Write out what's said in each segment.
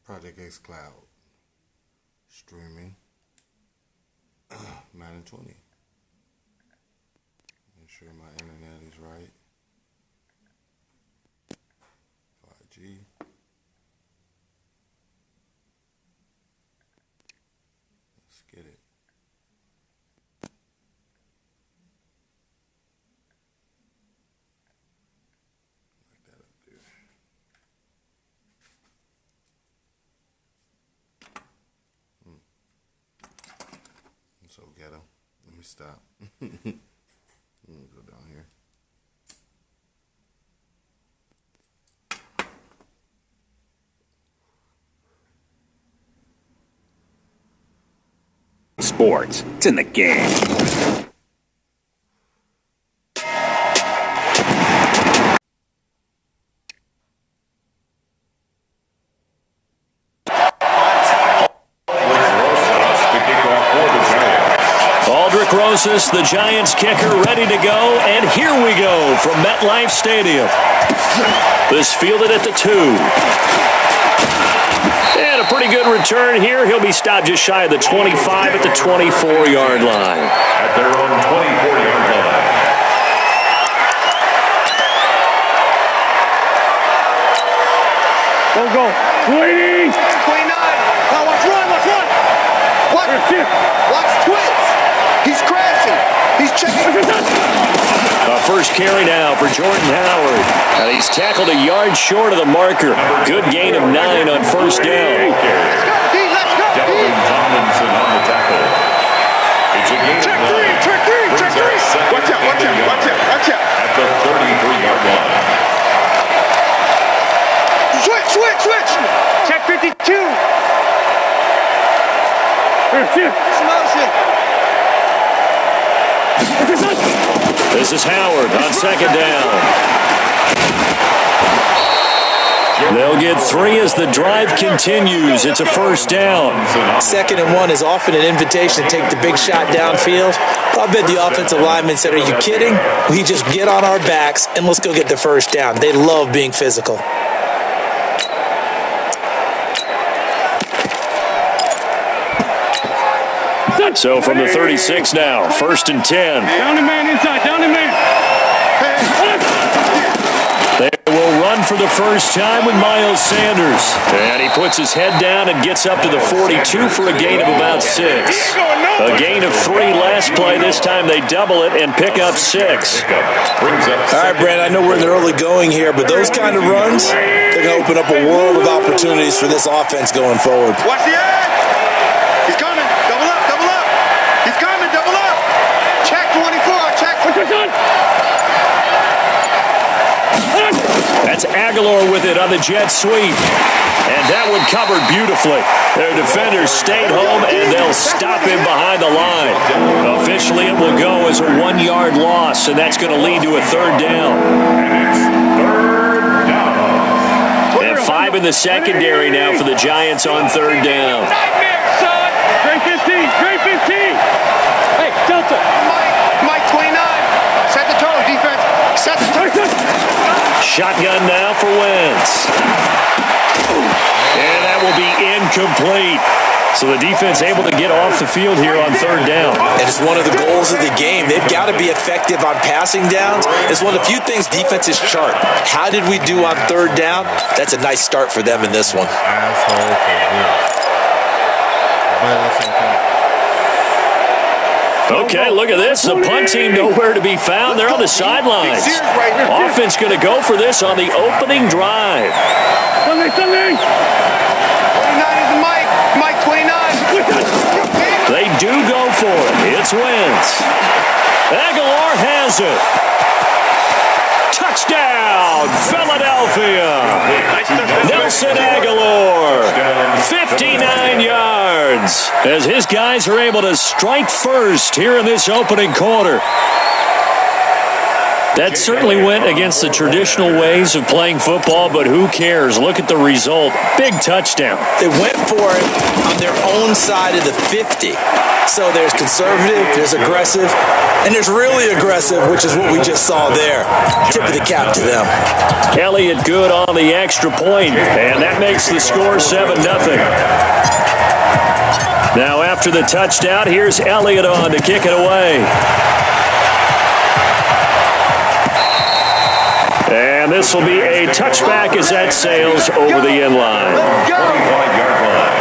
Project X Cloud. Streaming. Madden 20. Make sure my internet is right. 5G. Let's get it. Like that up there. I'm so ghetto. Let me stop. Let me go down here. Sports. It's in the game. Aldrich Rosas, the Giants kicker, ready to go. And here we go from MetLife Stadium. This fielded at the 2. And a pretty good return here. He'll be stopped just shy of the 25 at the 24-yard line. At their own 24-yard line. Go. 20. 29. Now watch run. Watch twins. He's crashing. He's checking. First carry now for Jordan Howard. And he's tackled a yard short of the marker. Good gain of 9 on first down. Let's go. Tomlinson on the tackle. It's a gain Check three. Watch out. At the 33-yard line. Switch. Check 52. Motion. This is Howard on second down. They'll get 3 as the drive continues. It's a first down. 2nd and 1 is often an invitation to take the big shot downfield. I bet the offensive lineman said, "Are you kidding? We just get on our backs and let's go get the first down." They love being physical. So from the 36 now, 1st and 10. Down the man inside. They will run for the first time with Miles Sanders. And he puts his head down and gets up to the 42 for a gain of about 6. A gain of 3 last play. This time they double it and pick up 6. All right, Brad, I know we're in the early going here, but those kind of runs, they're going to open up a world of opportunities for this offense going forward. Watch the edge. He's coming. Double up. He's coming. Double up. Check 24. Check. That's Aguilar with it on the jet sweep. And that one covered beautifully. Their defenders stayed home, and they'll stop him behind the line. Officially, it will go as a 1-yard loss, and that's going to lead to a 3rd down. And 5 in the secondary now for the Giants on 3rd down. Straight 15. Hey, Delta. Mike 29. Set the tone, defense. Set the tone. Shotgun now for Wentz. And that will be incomplete. So the defense able to get off the field here on 3rd down. And it's one of the goals of the game. They've got to be effective on passing downs. It's one of the few things defenses chart. How did we do on 3rd down? That's a nice start for them in this one. Asshole for this. But it's okay. Okay, look at this. The punt team nowhere to be found. They're on the sidelines. Offense going to go for this on the opening drive. Sunday. 29 is the Mike 29. They do go for it. It's Wentz. Aguilar has it. Touchdown, Philadelphia. Nelson Aguilar, 59 yards, as his guys are able to strike first here in this opening quarter. That certainly went against the traditional ways of playing football, but who cares? Look at the result. Big touchdown. They went for it on their own side of the 50. So there's conservative, there's aggressive, and there's really aggressive, which is what we just saw there. Tip of the cap to them. Elliott good on the extra point, and that makes the score 7-0. Now after the touchdown, here's Elliott on to kick it away. And this will be a touchback as that sails over the end line. 25-yard line.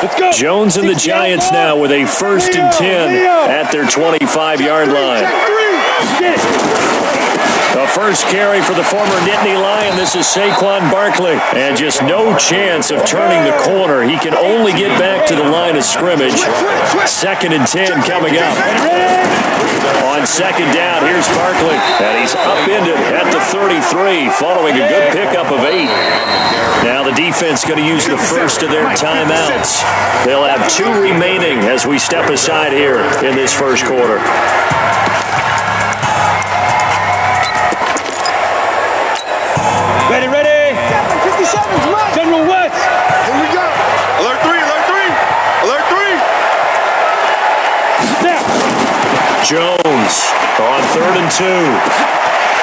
Let's go. Jones and the Giants now with a 1st and 10 at their 25-yard line. The first carry for the former Nittany Lion. This is Saquon Barkley. And just no chance of turning the corner. He can only get back to the line of scrimmage. 2nd and 10 coming up. On 2nd down, here's Barkley. And he's upended at the 33 following a good pickup of 8. Now the defense going to use the first of their timeouts. They'll have 2 remaining as we step aside here in this first quarter. Ready. 57, come on. General West. Here we go. Alert 3, alert 3. Alert 3. Snap. Jones on 3rd and 2.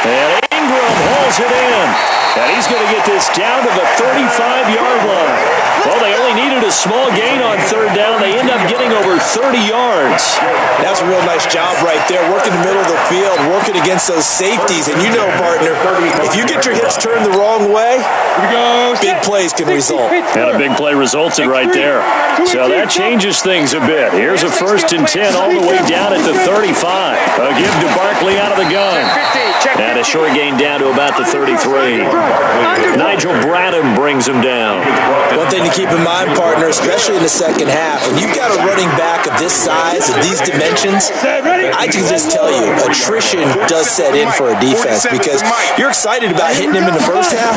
And Ingram hauls it in. And he's going to get this down to the 35-yard line. Well, they only needed a small gain on 3rd down. They end up getting over 30 yards. That's a real nice job right there, working the middle of the field, working against those safeties. And you know, partner, if you get your hips turned the wrong way, big plays can result. And a big play resulted right there. So that changes things a bit. Here's a 1st and 10 all the way down at the 35. A give to Barkley out of the gun. And a short gain down to about the 33. Nigel Bradham brings him down. One thing to keep in mind, partner, especially in the second half, when you've got a running back of this size, of these dimensions, I can just tell you, attrition does set in for a defense because you're excited about hitting him in the first half,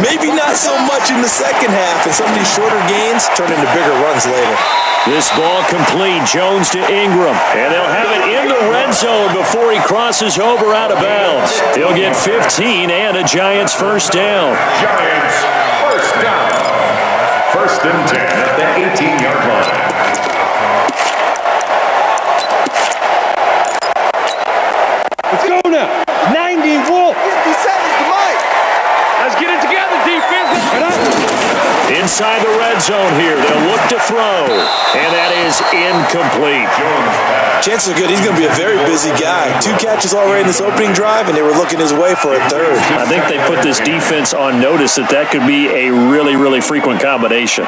maybe not so much in the second half, and some of these shorter gains turn into bigger runs later. This ball complete. Jones to Ingram. And they'll have it in the red zone before he crosses over out of bounds. He'll get 15 and a Giants first down. Giants first down. 1st and 10 at the 18-yard line. Let's go now. 90 Wolf. 57 to Mike. Let's get it together, defense. Get up. Inside the red zone here. They'll look to throw. And that is incomplete. Chances are good he's going to be a very busy guy. 2 catches already in this opening drive, and they were looking his way for a 3rd. I think they put this defense on notice that could be a really, really frequent combination.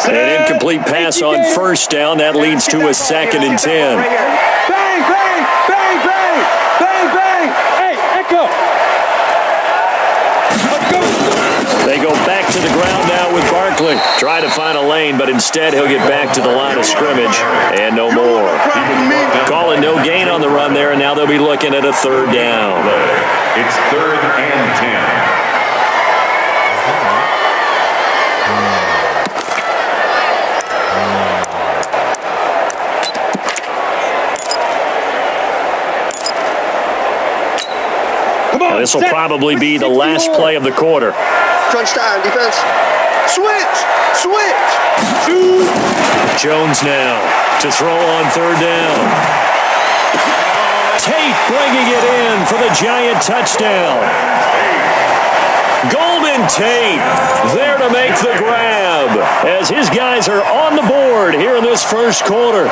An incomplete pass on 1st down. That leads to a 2nd and 10. Bang, bang, bang, bang, bang, bang. Hey, Echo. Let's go. They go back to the ground now with Barkley. Try to find a lane, but instead he'll get back to the line of scrimmage and no more. Calling no gain on the run there, and now they'll be looking at a 3rd down. It's 3rd and 10. This will probably be the last play of the quarter. Crunch time, defense. Switch. Jones now to throw on 3rd down. Tate bringing it in for the Giant touchdown. Golden Tate there to make the grab as his guys are on the board here in this first quarter.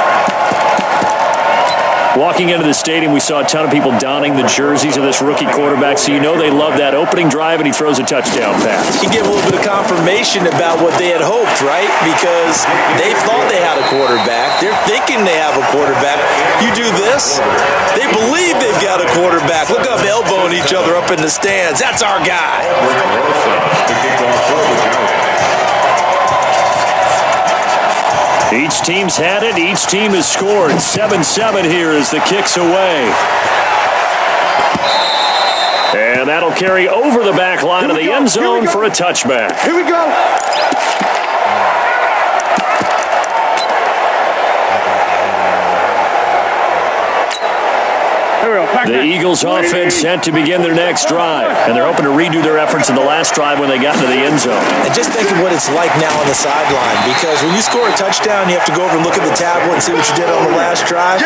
Walking into the stadium, we saw a ton of people donning the jerseys of this rookie quarterback, so you know they love that opening drive, and he throws a touchdown pass. He gave a little bit of confirmation about what they had hoped, right? Because they thought they had a quarterback. They're thinking they have a quarterback. You do this, they believe they've got a quarterback. Look up, elbowing each other up in the stands. That's our guy. Each team's had it. Each team has scored. 7-7 here as the kick's away. And that'll carry over the back line of the end zone for a touchback. Here we go. The Eagles offense set to begin their next drive, and they're hoping to redo their efforts in the last drive when they got into the end zone. And just think of what it's like now on the sideline, because when you score a touchdown, you have to go over and look at the tablet and see what you did on the last drive.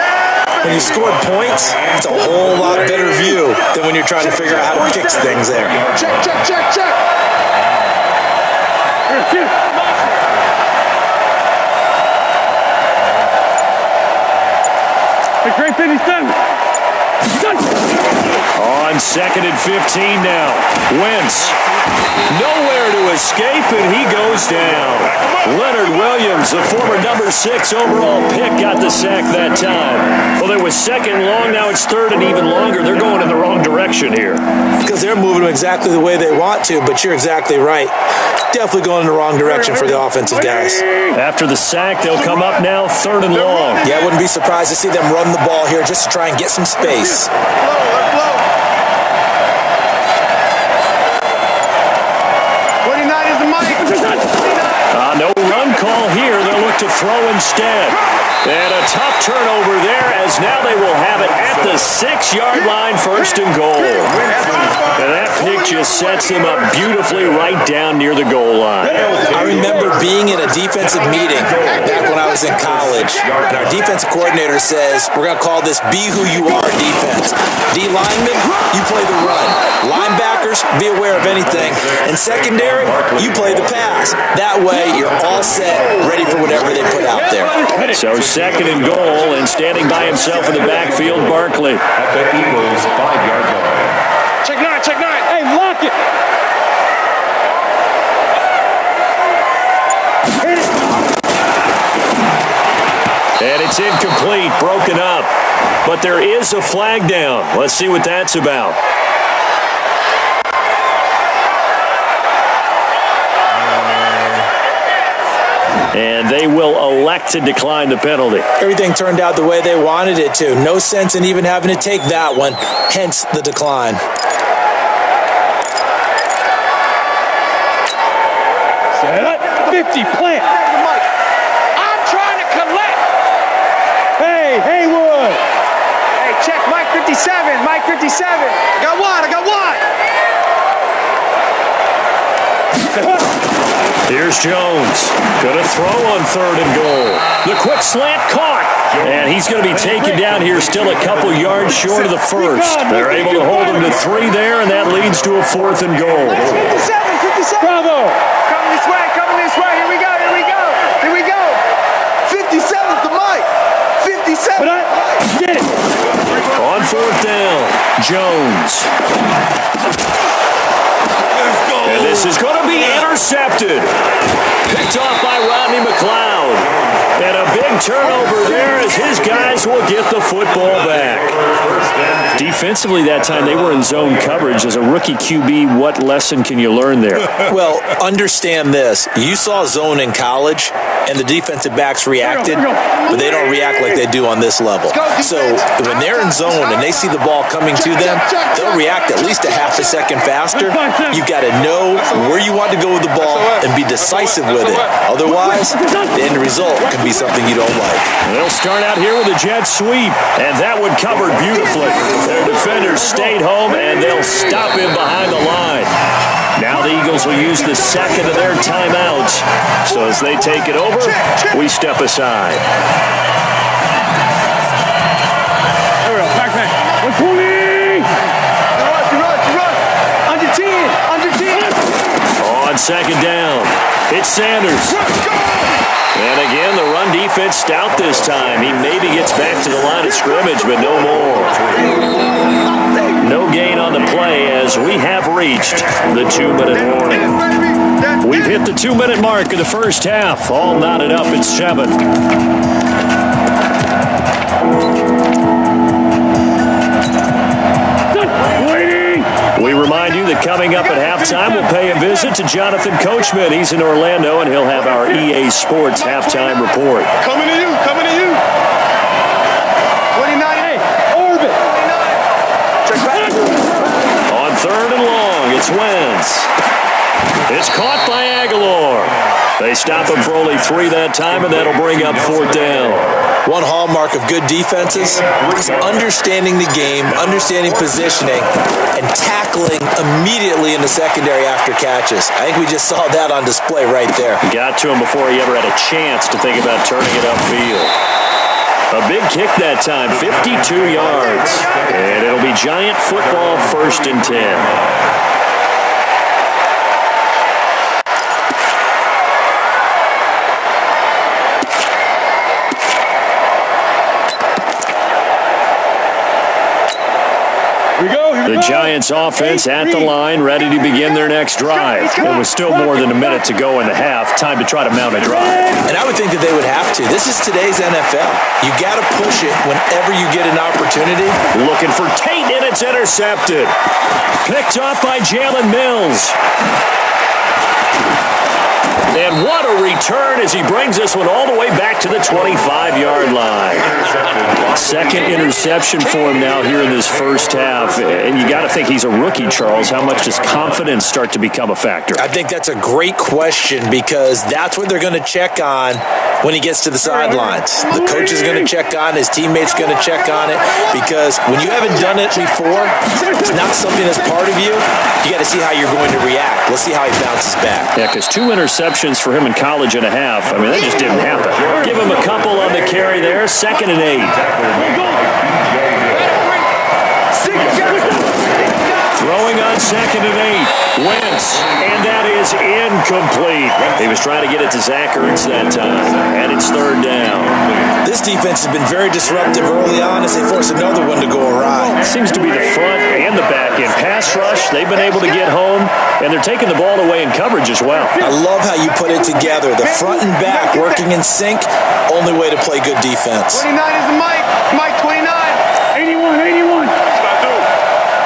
When you scored points, it's a whole lot better view than when you're trying to figure out how to fix things there. Check, check, check, check. Hey, great 57. On 2nd and 15 now. Wentz. Nowhere to escape, and he goes down. Leonard Williams, the former number 6 overall pick, got the sack that time. Well, it was 2nd and long. Now it's 3rd and even longer. They're going in the wrong direction here. Because they're moving exactly the way they want to, but you're exactly right. Definitely going in the wrong direction for the offensive guys. After the sack, they'll come up now 3rd and long. Yeah, I wouldn't be surprised to see them run the ball here just to try and get some space. 29 is the mic. No run call here. They'll look to throw instead. And a tough turnover there, as now they will have it at the 6-yard line, 1st and goal. And that pick just sets him up beautifully right down near the goal line. I remember being in a defensive meeting back when I was in college, and our defensive coordinator says, we're going to call this Be Who You Are defense. D linemen, you play the run. Linebackers, be aware of anything. And secondary, you play the pass. That way, you're all set, ready for whatever they put out there. So 2nd and goal, and standing by himself in the backfield, Barkley. At the Eagles' 5-yard line. Check 9, check 9. Hey, lock it. And it's incomplete, broken up. But there is a flag down. Let's see what that's about. And they will elect to decline the penalty. Everything turned out the way they wanted it to. No sense in even having to take that one, hence the decline. Set up. 50, plant. I'm trying to collect. Hey, Haywood. Hey, check Mike 57. Mike 57. I got one. I got one. Here's Jones. Going to throw on 3rd and goal. The quick slant caught. And he's going to be taken down here still a couple yards short of the 1st. They're able to hold him to 3 there, and that leads to a 4th and goal. 57. Bravo. Coming this way. Coming this way. Here we go. Here we go. Here we go. 57's the mic. 57. But get it. On 4th down, Jones. And this is going to be intercepted. Picked off by Rodney McLeod. And a big turnover there as his guys will get the football back. Defensively that time, they were in zone coverage. As a rookie QB, what lesson can you learn there? Well, understand this. You saw zone in college, and the defensive backs reacted, but they don't react like they do on this level. So when they're in zone and they see the ball coming to them, they'll react at least a half a second faster. You've got to know where you want to go with the ball and be decisive with it. Otherwise, the end result can be something you don't like. They'll start out here with a jet sweep, and that one covered beautifully. Their defenders stayed home, and they'll stop him behind the line. Now the Eagles will use the 2nd of their timeouts. So as they take it over, we step aside. There we go. Back. 120. Run. Under 10. Under 10. On 2nd down, it's Sanders. And again, the run defense stout this time. He maybe gets back to the line of scrimmage, but no more. No gain on the play as we have reached the 2-minute warning. We've hit the 2-minute mark of the first half. All knotted up at 7. We remind you that coming up at halftime, we'll pay a visit to Jonathan Coachman. He's in Orlando, and he'll have our EA Sports halftime report. Coming to you. 29. Orbit. Check back. On 3rd It's Wentz. It's caught by Aguilar. They stop him for only 3 that time, and that'll bring up 4th down. One hallmark of good defenses is understanding the game, understanding positioning, and tackling immediately in the secondary after catches. I think we just saw that on display right there. Got to him before he ever had a chance to think about turning it upfield. A big kick that time, 52 yards. And it'll be Giant football, 1st and 10. The Giants offense at the line, ready to begin their next drive. It was still more than a minute to go in the half. Time to try to mount a drive. And I would think that they would have to. This is today's NFL. You got to push it whenever you get an opportunity. Looking for Tate, and it's intercepted. Picked off by Jalen Mills. And what a return as he brings this one all the way back to the 25-yard line. Second interception for him now here in this first half. And you got to think he's a rookie, Charles. How much does confidence start to become a factor? I think that's a great question because that's what they're going to check on when he gets to the sidelines. The coach is going to check on, his teammates going to check on it, because when you haven't done it before, it's not something that's part of you. You got to see how you're going to react. Let's see how he bounces back. Yeah, because 2 interceptions for him in college and a half. I mean, that just didn't happen. Give him a couple on the carry there. 2nd and 8. Throwing on 2nd and 8. Wentz, and that is incomplete. He was trying to get it to Zach Ertz that time, and it's 3rd down. This defense has been very disruptive early on as they force another one to go awry. It seems to be the front and the back end. Pass rush, they've been able to get home, and they're taking the ball away in coverage as well. I love how you put it together. The front and back working in sync, only way to play good defense. 29 is the Mike. Mike 29. 81.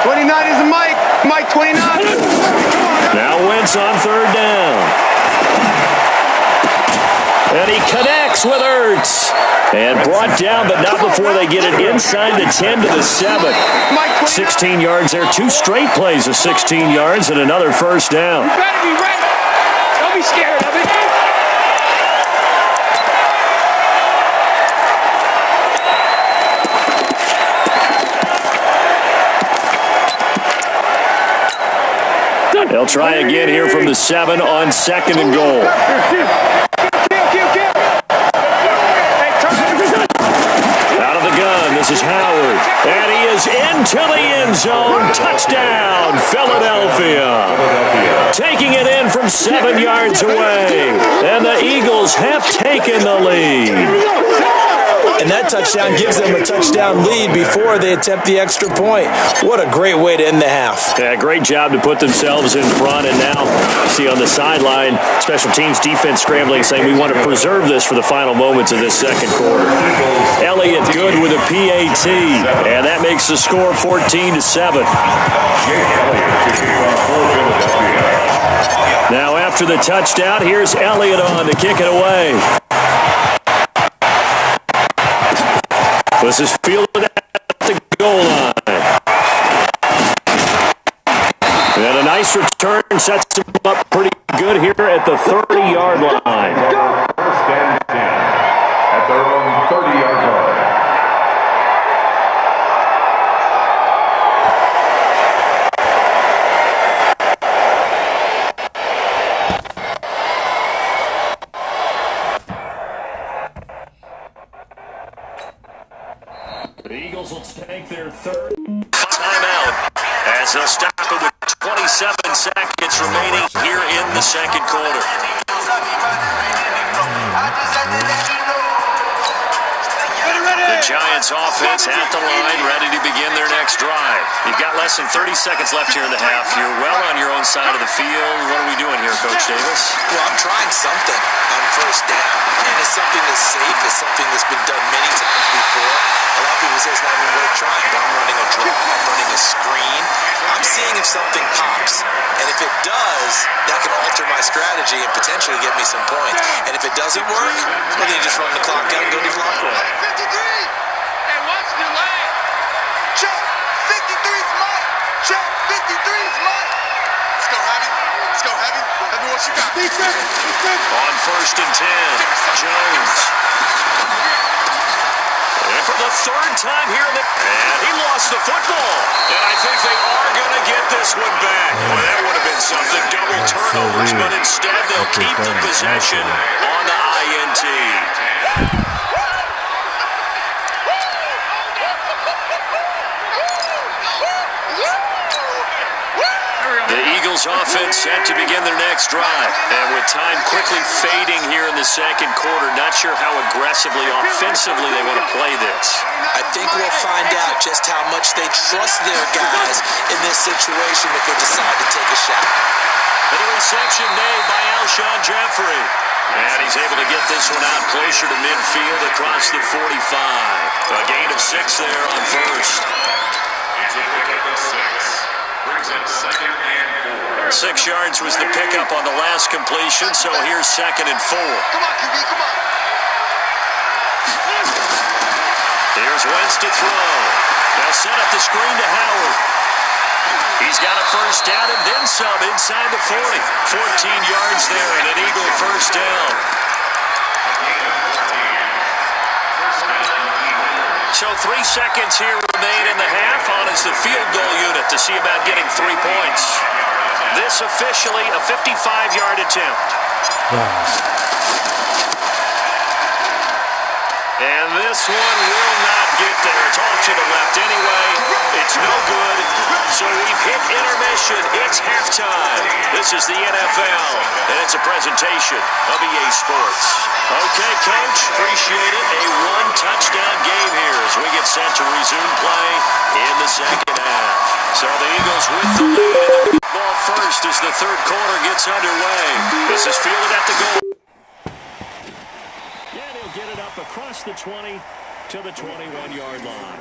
29 is the Mike. Mike 29. Now Wentz on 3rd down. And he connects with Ertz. And brought down, but not before they get it inside the 10 to the 7. 16 yards there. 2 straight plays of 16 yards and another 1st down. You better be ready. Don't be scared of it. They'll try again here from the 7 on 2nd and goal. Out of the gun, this is Howard. And he is into the end zone. Touchdown, Philadelphia. Taking it in from 7 yards away. And the Eagles have taken the lead. And that touchdown gives them a touchdown lead before they attempt the extra point. What a great way to end the half. Yeah, great job to put themselves in front. And now, see on the sideline, special teams defense scrambling, saying we want to preserve this for the final moments of this second quarter. Elliott good with a PAT. And that makes the score 14 to 7. Now after the touchdown, here's Elliott on to kick it away. This is fielded at the goal line. And a nice return sets him up pretty good here at the 30-yard line. First and 10 at their own 30-yard line. The Eagles will take their 3rd timeout as they'll stop it with 27 seconds remaining here in the second quarter. The Giants offense at the line, ready to begin their next drive. You've got less than 30 seconds left here in the half. You're well on your own side of the field. What are we doing here, Coach Davis? Well, I'm trying something on 1st down. And it's something that's safe. It's something that's been done many times before. A lot of people say it's not even worth trying. But I'm running a draw. I'm running a screen. I'm seeing if something pops. And if it does, that can alter my strategy and potentially get me some points. And if it doesn't work, well, then you just run the clock out and go to clock roll. 53. And watch the line. Check. 53's Mike. Check. 53's Mike. Heavy, what you got? On 1st and 10, Jones. And for the third time here, and he lost the football. And I think they are going to get this one back. Well, that would have been something. Double turnovers, but instead they'll keep the possession on the INT. The Eagles offense set to begin their next drive. And with time quickly fading here in the second quarter, not sure how aggressively, offensively they want to play this. I think we'll find out just how much they trust their guys in this situation if they decide to take a shot. And a reception made by Alshon Jeffrey. And he's able to get this one out closer to midfield across the 45. A gain of 6 there on first. It's a pickup of 6. Brings up 2nd and 4. 6 yards was the pickup on the last completion, so here's 2nd and 4. Come on, QB, come on. Here's Wentz to throw. They'll set up the screen to Howard. He's got a first down and then some inside the 40. 14 yards there and an Eagle first down. So 3 seconds here remain in the half on as the field goal unit to see about getting 3 points. This officially a 55-yard attempt. And this one will not get there. It's off to the left anyway. It's no good. So we've hit intermission. It's halftime. This is the NFL, and it's a presentation of EA Sports. Okay, Coach, appreciate it. A one-touchdown game here as we get set to resume play in the second half. So the Eagles with the lead. Ball first as the third quarter gets underway. This is fielded at the goal. Yeah, they'll get it up across the 20 to the 21-yard line.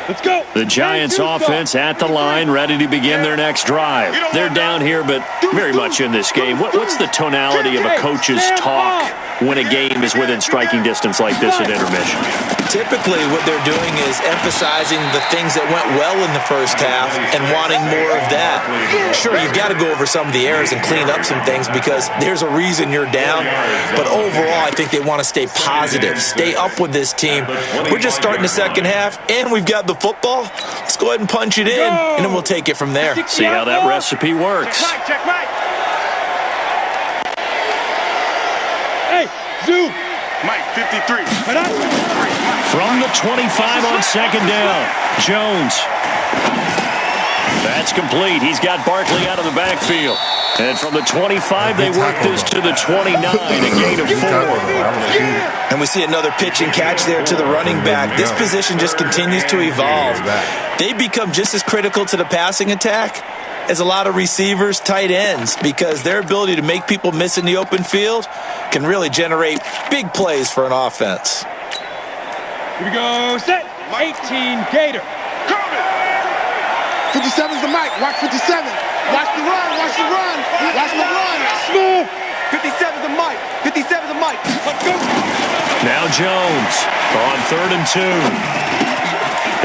Let's go. The Giants offense at the line, ready to begin their next drive. They're down here, but very much in this game. What's the tonality of a coach's talk when a game is within striking distance like this at intermission? Typically, what they're doing is emphasizing the things that went well in the first half and wanting more of that. Sure, you've got to go over some of the errors and clean up some things because there's a reason you're down. But overall, I think they want to stay positive, stay up with this team. We're just starting the second half, and we've got the football. Let's go ahead and punch it in, and then we'll take it from there. See how that recipe works. Check right. Hey, zoom. Mike, 53. From the 25 on second down, Jones. That's complete. He's got Barkley out of the backfield. And from the 25, they work this to the 29, a gain of 4. And we see another pitch and catch there to the running back. This position just continues to evolve. They become just as critical to the passing attack as a lot of receivers, tight ends, because their ability to make people miss in the open field can really generate big plays for an offense. Here we go. Set. 18 Gator. 57's the mic. Watch 57. Watch the run. Watch the run. Watch the run. Smooth. 57's the mic. 57's the mic. Let's go. Now Jones on 3rd and 2.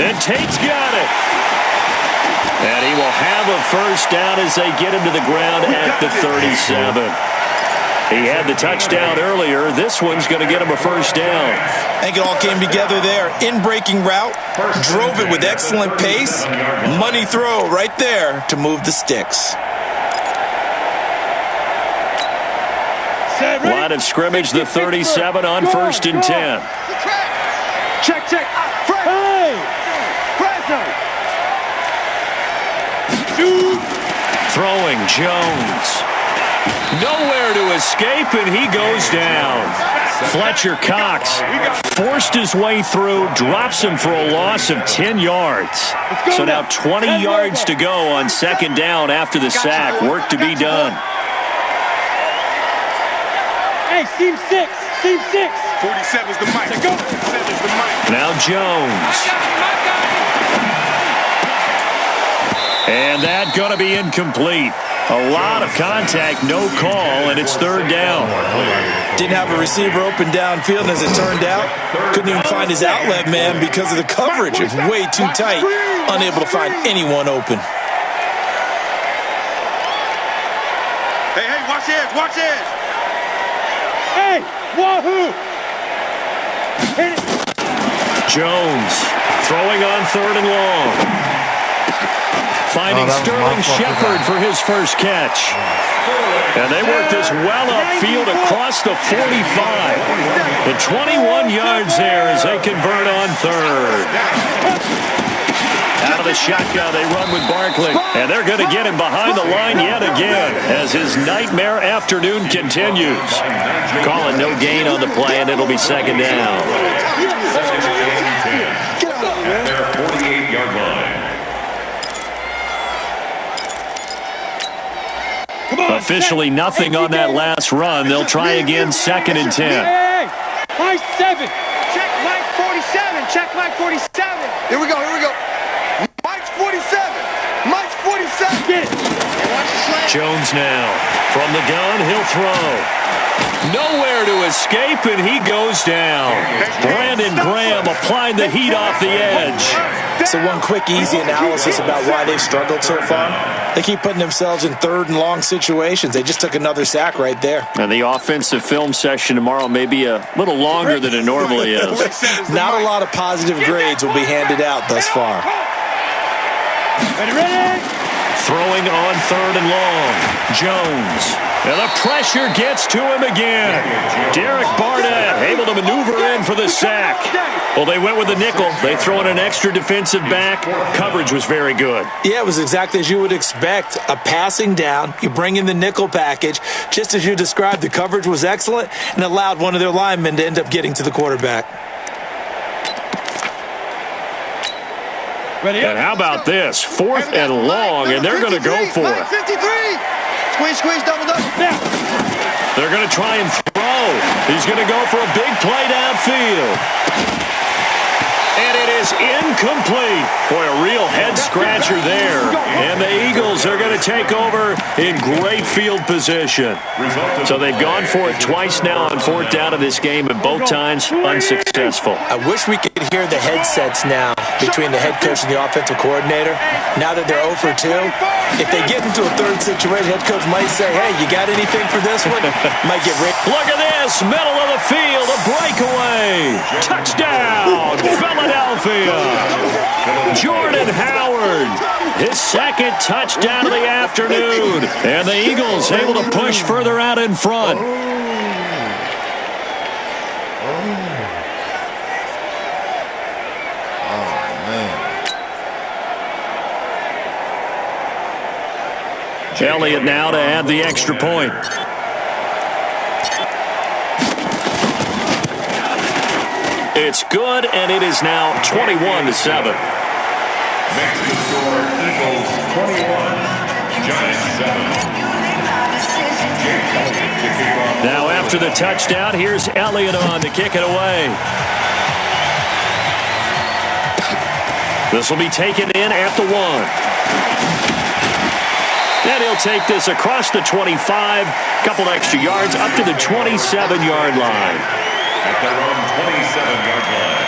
And Tate's got it. And he will have a first down as they get him to the ground at the 37. He had the touchdown earlier. This one's going to get him a first down. I think it all came together there. In-breaking route, drove it with excellent pace. Money throw right there to move the sticks. Line of scrimmage, the 37 on 1st and 10. Check. Hey. Present. Throwing Jones. Nowhere to escape, and he goes down. Fletcher Cox forced his way through, drops him for a loss of 10 yards. So now 20 yards to go on second down after the sack. Work to be done. Hey, seam 6. Team 6. 47's the mic. Go. 47's the mic. Now Jones. And that going to be incomplete. A lot of contact, no call, and it's third down. Didn't have a receiver open downfield, and as it turned out, couldn't even find his outlet man because of the coverage. It's way too tight, unable to find anyone open. Hey, watch this, watch this. Hey, wahoo. Hit it. Jones throwing on third and long. Finding Sterling Shepard for his first catch. And they work this well upfield across the 45. The 21 yards there as they convert on third. Out of the shotgun, they run with Barkley. And they're going to get him behind the line yet again as his nightmare afternoon continues. Calling no gain on the play, and it'll be second down. At their 48-yard line. Officially nothing on that last run. They'll try again, second and 10. Hey, high 7. Check Mike 47. Check Mike 47. Here we go. Mike's 47. Mike's 47. Get it. Jones now. From the gun, he'll throw. Nowhere to escape, and he goes down. Brandon Graham applied the heat off the edge. So one quick, easy analysis about why they've struggled so far. They keep putting themselves in third and long situations. They just took another sack right there. And the offensive film session tomorrow may be a little longer than it normally is. Not a lot of positive grades will be handed out thus far. Ready. Throwing on third and long. Jones. And the pressure gets to him again. Derek Barnett able to maneuver in for the sack. Well, they went with the nickel. They throw in an extra defensive back. Coverage was very good. Yeah, it was exactly as you would expect. A passing down. You bring in the nickel package. Just as you described, the coverage was excellent and allowed one of their linemen to end up getting to the quarterback. Ready. And how about this? Fourth and long, and they're going to go for it. 53. Squeeze, double. They're going to try and throw. He's going to go for a big play downfield. And it is incomplete. Boy, a real head-scratcher there. And the Eagles are going to take over in great field position. So they've gone for it twice now on fourth down of this game, and both times unsuccessful. I wish we could hear the headsets now between the head coach and the offensive coordinator. Now that they're 0 for 2, if they get into a third situation, head coach might say, hey, you got anything for this one? Might get ready. Look at this, middle of the field, a breakaway. Touchdown, Philadelphia. Jordan Howard, his second touchdown of the afternoon. And the Eagles able to push further out in front. Elliott now to add the extra point. It's good, and it is now 21-7. Next to score, Eagles 21, Giants 7. Now after the touchdown, here's Elliott on to kick it away. This will be taken in at the 1. And he'll take this across the 25, couple extra yards, up to the 27-yard line. At their own 27-yard line.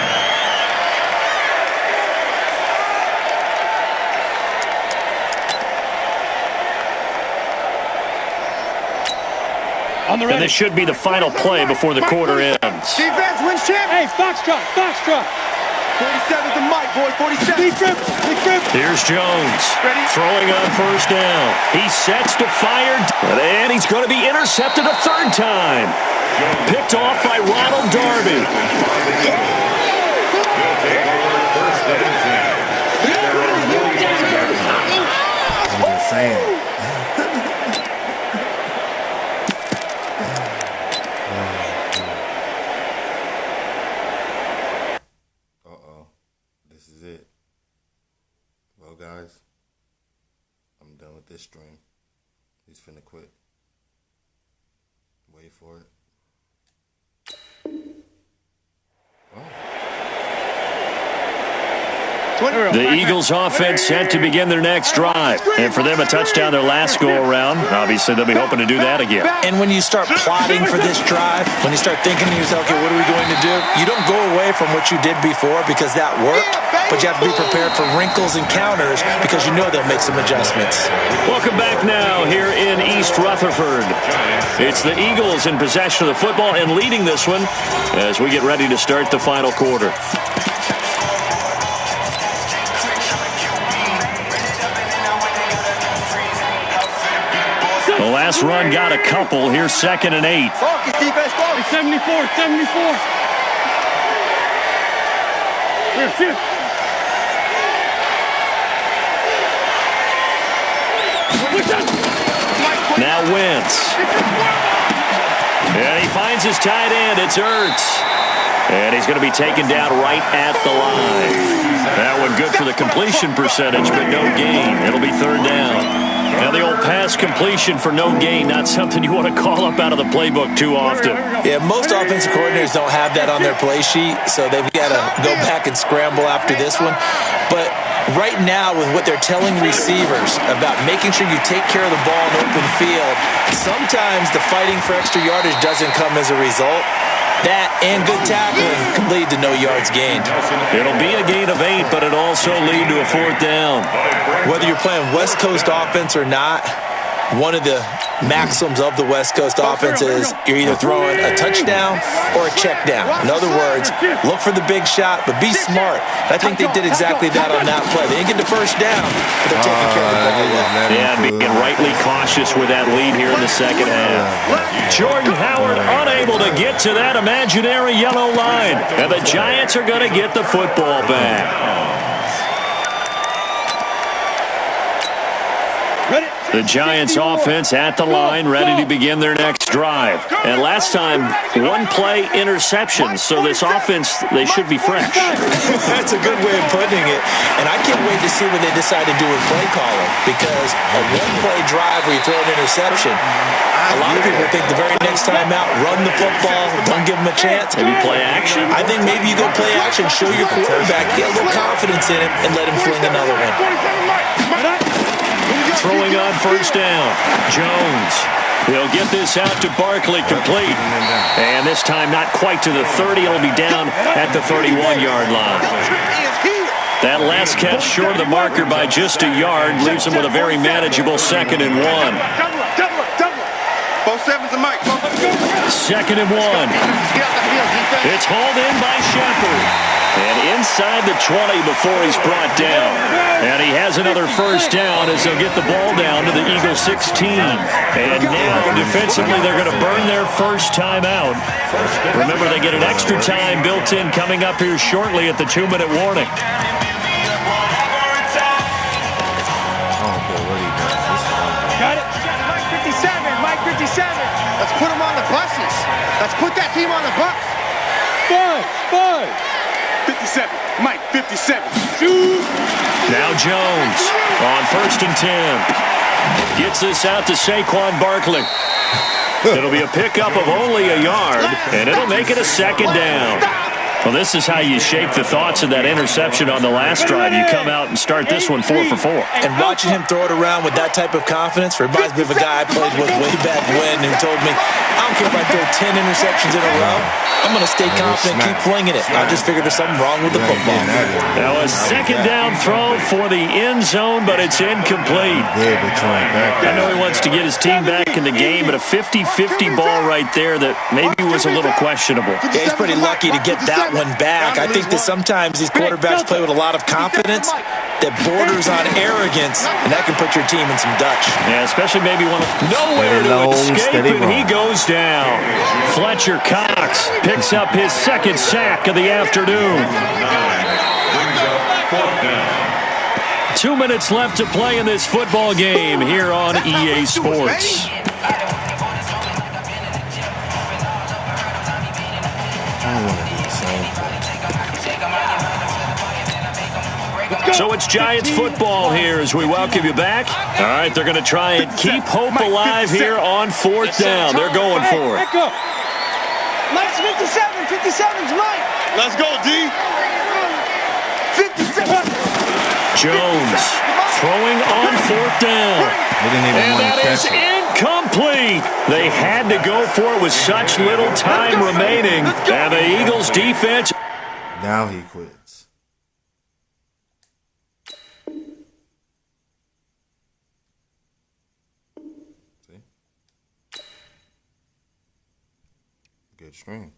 On the ready. And this should be the final play before the quarter ends. Defense wins champ. Hey, Foxtrot. 47's the mic, boys. 47. Big grip. Here's Jones throwing on first down. He sets to fire, and he's going to be intercepted a third time. Picked off by Ronald Darby. I'm just saying. This is it. Well, guys, I'm done with this stream. He's finna quit. Wait for it. The Eagles offense set to begin their next drive. And for them, a touchdown their last go-around. Obviously, they'll be hoping to do that again. And when you start plotting for this drive, when you start thinking to yourself, okay, what are we going to do? You don't go away from what you did before because that worked, but you have to be prepared for wrinkles and counters because you know they'll make some adjustments. Welcome back now here in East Rutherford. It's the Eagles in possession of the football and leading this one as we get ready to start the final quarter. The last run got a couple. Here's 2nd and 8. Focus, defense, focus. 74, 74. Here. Now Wentz. And he finds his tight end. It's Ertz. And he's going to be taken down right at the line. That one good for the completion percentage, but no gain. It'll be 3rd down. Now the old pass completion for no gain, not something you want to call up out of the playbook too often. Yeah, most offensive coordinators don't have that on their play sheet, so they've got to go back and scramble after this one. But right now, with what they're telling receivers about making sure you take care of the ball in open field, sometimes the fighting for extra yardage doesn't come as a result. That and good tackling can lead to no yards gained. It'll be a gain of 8, but it'll also lead to a 4th down. Whether you're playing West Coast offense or not, one of the maxims of the West Coast offense is you're either throwing a touchdown or a check down. In other words, look for the big shot, but be smart. I think they did exactly that on that play. They didn't get the first down, but they're taking care of the ball well. Yeah, being rightly cautious with that lead here in the second half. Jordan Howard unable to get to that imaginary yellow line. And the Giants are going to get the football back. The Giants offense at the line, ready to begin their next drive. And last time, 1-play interception. So this offense, they should be fresh. That's a good way of putting it. And I can't wait to see what they decide to do with play calling. Because a 1-play drive where you throw an interception, a lot of people think the very next time out, run the football, don't give them a chance. Maybe play action. I think maybe you go play action, show your quarterback, get a little confidence in him, and let him fling another one. Throwing on 1st down. Jones. He'll get this out to Barkley, complete. And this time not quite to the 30. It'll be down at the 31-yard line. That last catch short of the marker by just a yard leaves him with a very manageable 2nd and 1. Both sevens and Mike. 2nd and 1. It's hauled in by Shepard. And inside the 20 before he's brought down. And he has another 1st down as they'll get the ball down to the Eagles 16. And now defensively they're going to burn their first time out. Remember, they get an extra time built in coming up here shortly at the 2-minute warning. Got it. Mike 57. Mike 57. Let's put him on the buses. Let's put that team on the bus. 57. Mike 57. Shoot. Now Jones on 1st and 10. Gets this out to Saquon Barkley. It'll be a pickup of only a yard, and it'll make it a 2nd down. Well, this is how you shape the thoughts of that interception on the last drive. You come out and start this one 4 for 4. And watching him throw it around with that type of confidence reminds me of a guy I played with way back when who told me, I don't care if I throw 10 interceptions in a row. I'm going to stay confident, keep flinging it. I just figured there's something wrong with the football. Now a 2nd down throw for the end zone, but it's incomplete. I know he wants to get his team back in the game, but a 50-50 ball right there that maybe was a little questionable. Yeah, he's pretty lucky to get that one back. I think that sometimes these quarterbacks play with a lot of confidence that borders on arrogance, and that can put your team in some Dutch. Yeah, especially maybe one of nowhere to escape, and he goes down. Fletcher Cox picks up his 2nd sack of the afternoon. 2 minutes left to play in this football game here on EA Sports. So it's Giants football here as we welcome you back. All right, they're going to try and keep hope alive here on 4th down. They're going for it. Mike's 57. 57's Mike. Let's go, D. 57. throwing on 4th down. They didn't even And want that to is catch it. incomplete. They had to go for it with such little time remaining. And the Eagles defense. Now he quits. See? Good string.